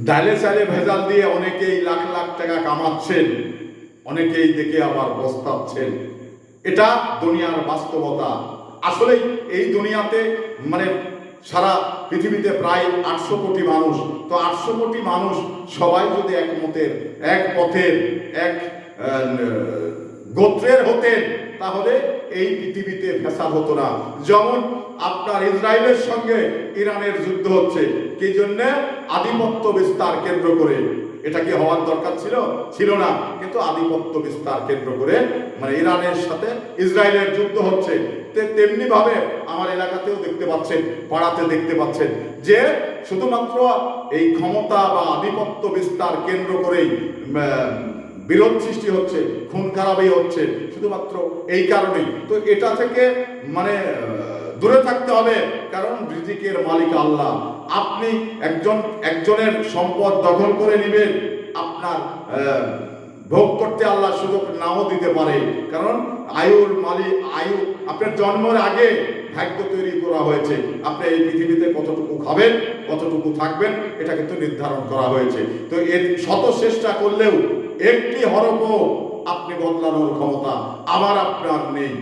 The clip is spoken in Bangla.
ডালে চালে ভেজাল দিয়ে অনেকেই লাখ লাখ টাকা কামাচ্ছেন, অনেকেই দেখে আবার পস্তাচ্ছেন। এটা দুনিয়ার বাস্তবতা। আসলে এই দুনিয়াতে মানে সারা পৃথিবীতে প্রায় 800 কোটি মানুষ। তো 800 কোটি মানুষ সবাই যদি একমতের, এক পথের, এক গোত্রের হতেন, তাহলে এই পৃথিবীতে ফ্যাসাদ হতো না। যেমন আপনার ইসরায়েলের সঙ্গে ইরানের যুদ্ধ হচ্ছে, কি জন্য? আধিপত্য বিস্তার কেন্দ্র করে। এটা কি হওয়ার দরকার ছিল? ছিল না, কিন্তু আধিপত্য বিস্তার কেন্দ্র করে মানে ইরানের সাথে ইসরায়েলের যুদ্ধ হচ্ছে। তেমনি ভাবে আমার এলাকাতেও দেখতে পাচ্ছেন, পাড়াতে দেখতে পাচ্ছেন যে শুধুমাত্র এই ক্ষমতা বা আধিপত্য বিস্তার কেন্দ্র করেই বিরোধ সৃষ্টি হচ্ছে, খুন খারাপই হচ্ছে, শুধুমাত্র এই কারণেই। তো এটা থেকে মানে দূরে থাকতে হবে, কারণ রিজিকের মালিক আল্লাহ। আপনি একজনের সম্পদ দখল করে নেবেন, আপনার ভোগ করতে আল্লাহ সুযোগ নাও দিতে পারে, কারণ আয়ুর মালিক, আয়ু আপনার জন্মের আগে ভাগ্য তৈরি করা হয়েছে। আপনি এই পৃথিবীতে কতটুকু খাবেন, কতটুকু থাকবেন, এটা কিন্তু নির্ধারণ করা হয়েছে। তো এর শত চেষ্টা করলেও একটি হরফও আপনি বদলানোর ক্ষমতা আমার আপনার নেই।